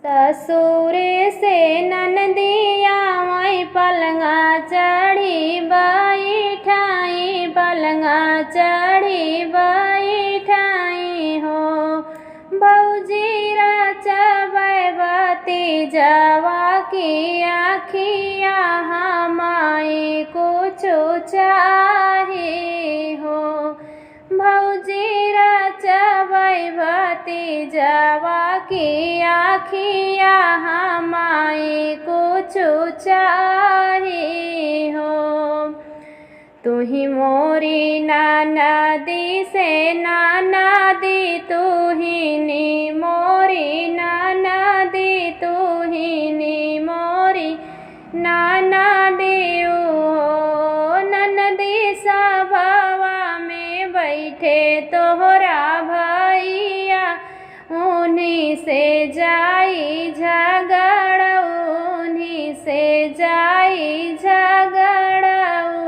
ससुरे से ननदिया माई पलंगा चढ़ी बैठाई, पलंगा चढ़ी बैठाई हो। भौजी रचबै भतीजवा की आखिया हमाई कुछ चाही हो। भौजी रचबै भतीजवा की आखिया हमाई कुछ चाही हो। तुही मोरी ननदी से ननदी तुहिनी मोरी ननदी तुहिनी मोरी ननदी हो। ननदी सभावा में बैठे तोहरा भैया, उन्हीं से जाई झगड़ा, उन्हीं से जाई झगड़ा हो।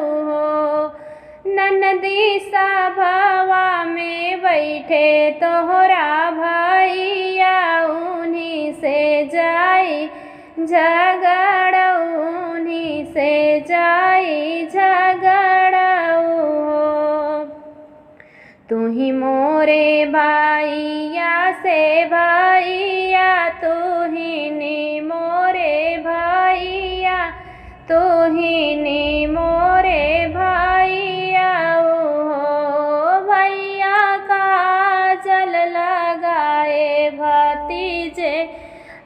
ननदी सभावा में बैठे तोहरा भैया, उन्हीं से जाई झगड़ा, उन्हीं से जाई झगड़ा हो। तुही मोरे भैया से भैया, तुहिनी मोरे भैया, तुहिनी मोरे भैया हो। भैया काजल लगाए भतीजे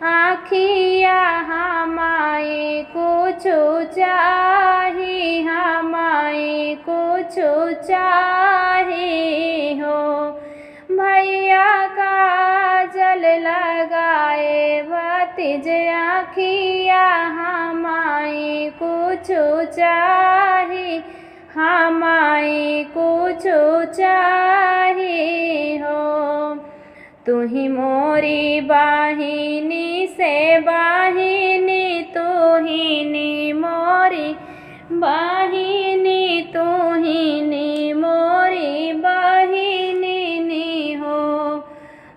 आखिया हमाई कुछ चाही, हमाई कुछ चाही हो। भैया काजल लगाए भतीजे आखिया हमाई कुछ चाही, हमाई कुछ चाही हो। तुही मोरी बाहिनी से बाहिनी, तुहिनी मोरी बाहिनी, तुहिनी मोरी बाहिनी हो।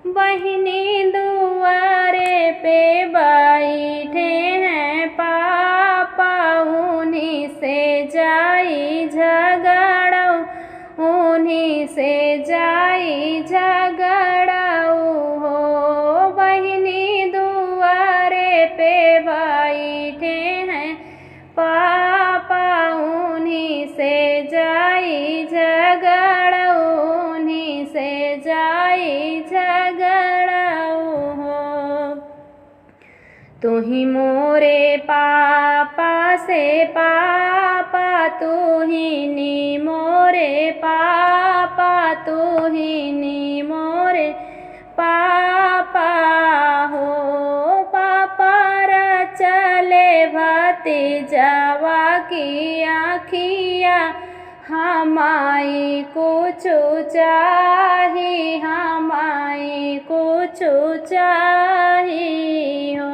बहिनी दुआरे पे बैठे हैं पापा, उन्हीं से जाई झगड़ा, उन्हीं से जाई झगड़ा हो। बहिनी दुआरे पे बैठे हैं पापा, उन्हीं से जाई झगड़ा, उन्हीं से जाई झगड़ा हो। तुही मोरे पापा से पापा, तुहिनी मोरे पापा, तुहिनी मोरे पापा हो। पापा रचले भतीजवा की आखिया हमाई कुछ चाही, हमाई कुछ चाही हो।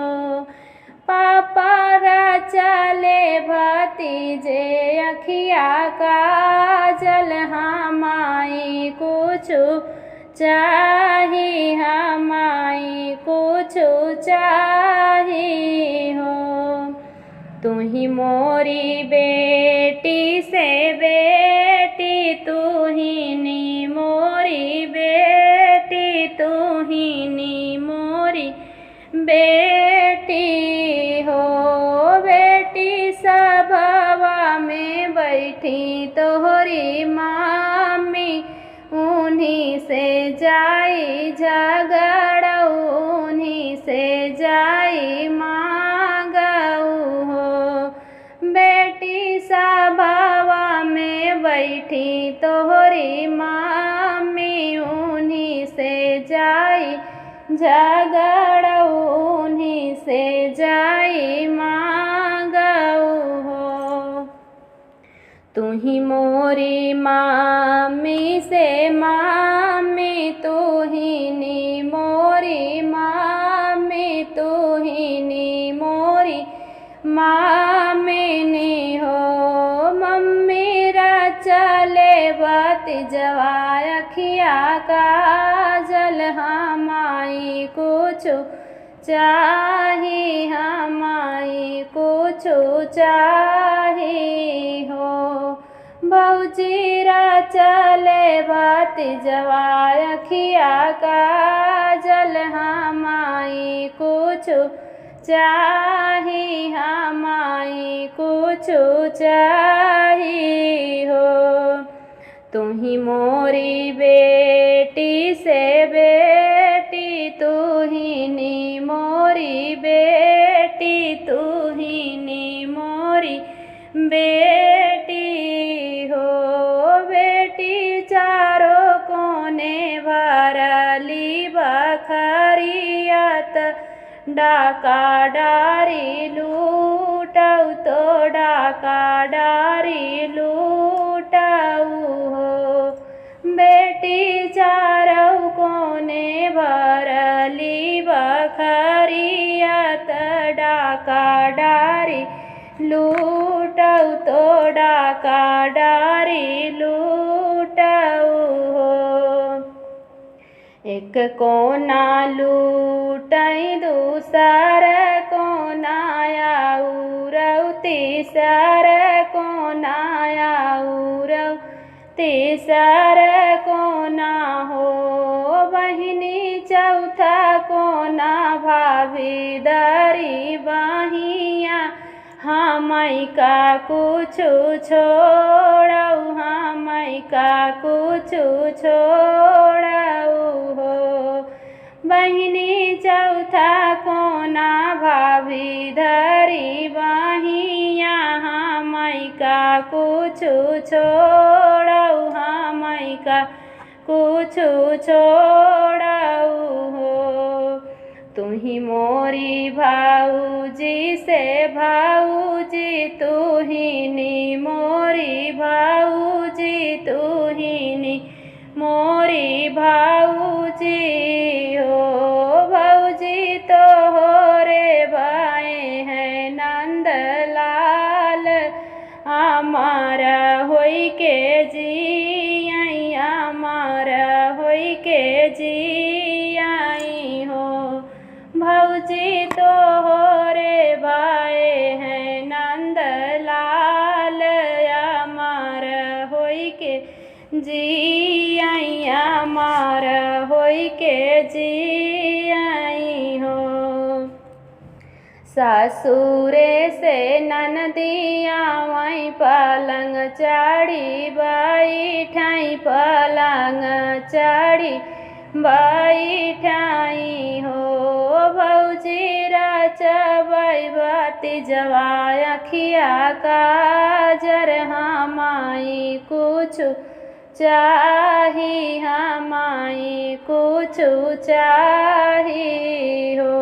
पापा रचले भतीजे अखिया काजल हमाई कुछ चाही, हमाई कुछ चाही हो। तुही मोरी बेटी से बेटी, तुहिनी मोरी बेटी, तुहिनी मोरी बेटी हो। बेटी सभावा में बैठी तोहरी मामी, उन्हीं से जाई झगड़ा, उन्हीं से जाई मांगऊ हो। बेटी सभावा में बैठी तोहरी मामी, उन्हीं से जाई झगड़ा, उन्हीं से जाई मांगऊ हो। तुही मोरी मामी से मामी, तुहिनी मोरी मामी, तुहिनी मोरी मामिनी हो। मम्मी रचले भतीजवा अखिया काजल हमाई कुछ चाही हमाई कुछ चाही हो। भौजी रा चले बाती जवाय अखिया काजल हमाई कुछ चाही हमाई कुछ चाही हो। तुही मोरी बेटी से बेटी तुहिनी मोरी बेटी तुहिनी मोरी बेटी हो। बेटी चारों कोने भरली बखरियत डाका डारी लूटऊ तो डाका डारी लूटऊ हो। बेटी चारों कोने भरली बखरियत डाका डारी लूटऊ तो डाका डारी लूटऊ हो। एक कोना लूटई दूसर कोना आउरऊ तीसर कोना आउरऊ तीसर कोना हो। बहिनी चौथा कोना भाभी दरी बहिया हमई का कुछ छोड़ऊ हमई का कुछ छोड़ऊ हो। बहिनी चौथा कोना भाभी धरी बहिया हमई का कुछ छोड़ऊ हमई का कुछ छोड़ऊ हो। तुही मोरी भाऊजी से भाऊजी तुहिनी मोरी भाऊजी तुहिनी मोरी भाऊजी हो। भाऊजी तो हो रे भाई है नंदलाल हमारा होई के जी आई हमारा होई के जी आई हो। भौजी तो हो रे भाई है नंदलाल हमारा होई के जी आई हमारा होई के जी आई हो। सासुरे से ननदिया वहीं पलंग चढ़ी बैठाई पलंग चढ़ी बैठाई हो। भौजी रचबै बाती जवाय अखिया काजर हमाई कुछ चाही हमाई कुछ चाही हो।